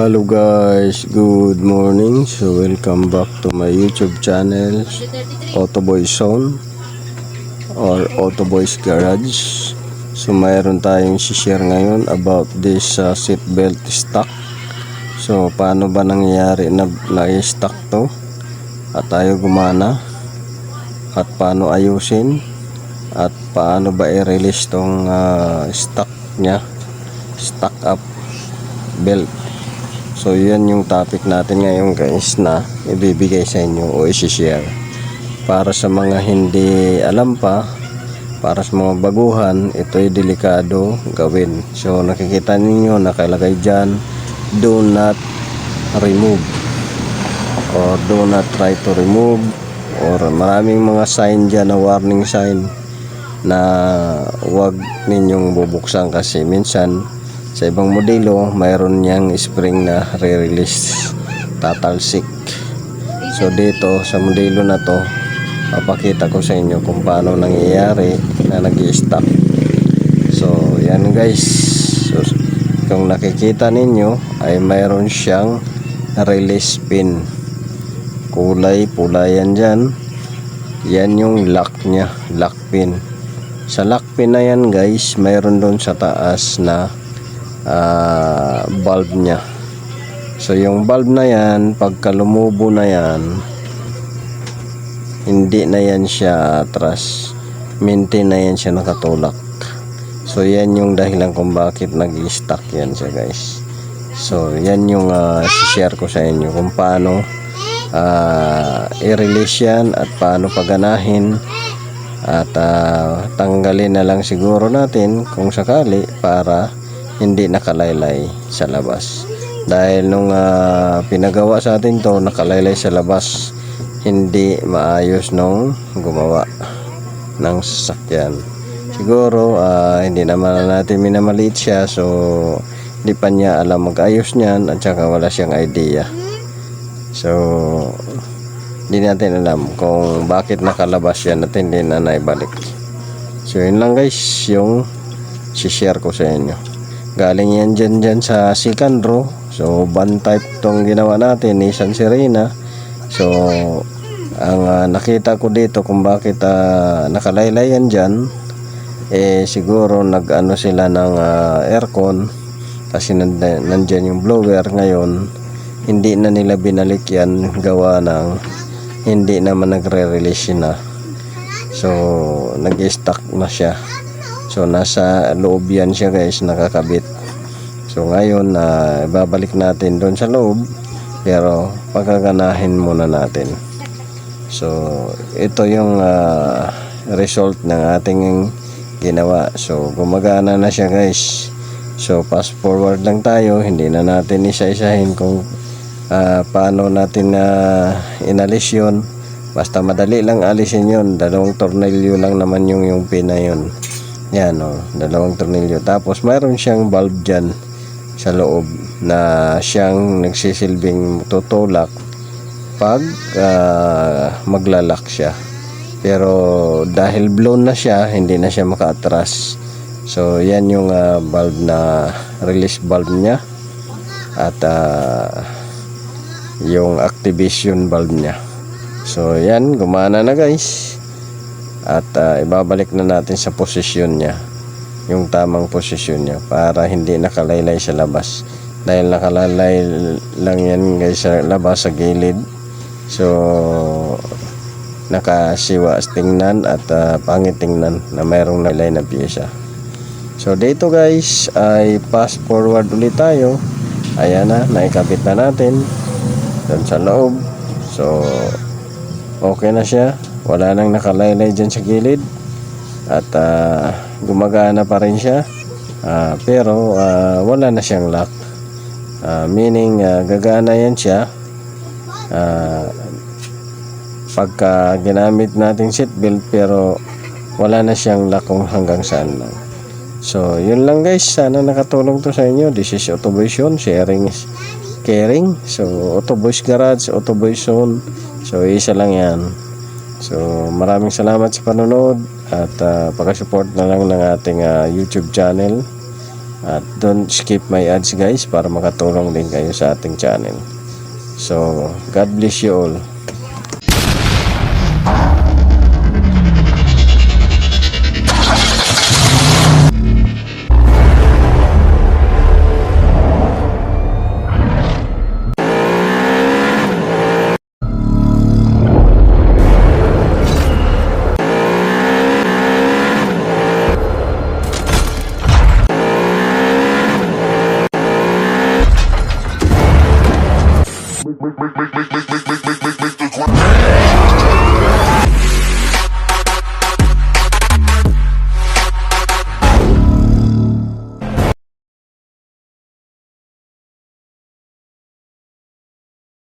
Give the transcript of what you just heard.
Hello guys, good morning. So welcome back to my YouTube channel, Autoboy Zone or Autoboy's Garage. So mayroon tayong share ngayon about this seatbelt stock. So paano ba nangyayari na na-stock to at tayo gumana, at paano ayusin, at paano ba i-release tong stock nya, stock up belt. So yan yung topic natin ngayon guys, na ibibigay sa inyo o i-share para sa mga hindi alam pa. Para sa mga baguhan, ito ay delikado gawin. So nakikita ninyo nakalagay dyan, do not remove or do not try to remove, or maraming mga sign dyan na warning sign na wag ninyong bubuksan, kasi minsan sa ibang modelo mayroon niyang spring na re-release, tatalsik. So dito sa modelo na to, papakita ko sa inyo kung paano nangyayari na nag-i-stock. So yan guys, so, kung nakikita ninyo ay mayroon siyang release pin, kulay pula yan dyan. Yan yung lock nya, lock pin. Sa lock pin na yan guys, mayroon doon sa taas na bulb nya. So yung bulb na yan, pagka lumubo na yan, hindi na yan siya atras, maintain na yan siya nakatulak. So yan yung dahilan kung bakit nag-i-stuck yan siya guys. So yan yung share ko sa inyo kung paano i-release yan at paano paganahin, at tanggalin na lang siguro natin kung sakali para hindi nakalaylay sa labas. Dahil nung pinagawa sa atin to, nakalaylay sa labas, hindi maayos nung gumawa ng sasakyan. Siguro hindi naman natin minamaliit siya, so hindi pa niya alam mag-ayos niyan, at saka wala siyang idea. So hindi natin alam kung bakit nakalabas yan at hindi na naibalik. So yun lang guys yung share ko sa inyo. Galing yan dyan sa Sikandro. So van type tong ginawa natin, Nissan Serena. So ang nakita ko dito kung bakit nakalaylay yan dyan, siguro nag-ano sila ng aircon, kasi nandyan yung blower. Ngayon hindi na nila binalik yan, gawa ng hindi naman nagre-release na. So nag-stuck na siya. So nasa loob yan siya guys, nakakabit. So ngayon babalik natin doon sa loob, pero pagkaganahin muna natin. So ito yung result ng ating ginawa. So gumagana na siya guys. So fast forward lang tayo, hindi na natin isa-isahin kung paano natin inalis yun. Basta madali lang alisin yun, 2 tornilyo lang naman yung pin na yun. Yan o, 2 tornilyo. Tapos mayroon siyang bulb dyan sa loob na siyang nagsisilbing tutulak pag maglalak siya. Pero dahil blown na siya, hindi na siya makaatras. So yan yung bulb na release bulb niya, at yung activation bulb niya. So yan, gumana na guys. At ibabalik na natin sa posisyon niya, yung tamang posisyon niya, para hindi nakalaylay sa labas. Dahil nakalaylay lang yan guys sa labas, sa gilid. So nakasiwa tingnan at pangit tingnan na mayroong nalaylay na pyesa. So dito guys ay fast forward ulit tayo. Ayan na, naikabit na natin doon sa loob. So okay na siya, wala nang nakalaylay dyan sa gilid, at gumagana pa rin siya, pero wala na siyang lock. Meaning gagana yan siya pagka ginamit natin seatbelt, pero wala na siyang lock kung hanggang saan lang. So yun lang guys, sana nakatulong to sa inyo. This is Autoboy Zone, sharing is caring. So Autoboy's Garage, Autoboy Zone. So isa lang yan. So maraming salamat sa panonood, at pakisupport na lang ng ating YouTube channel. At don't skip my ads guys para makatulong din kayo sa ating channel. So, God bless you all. Make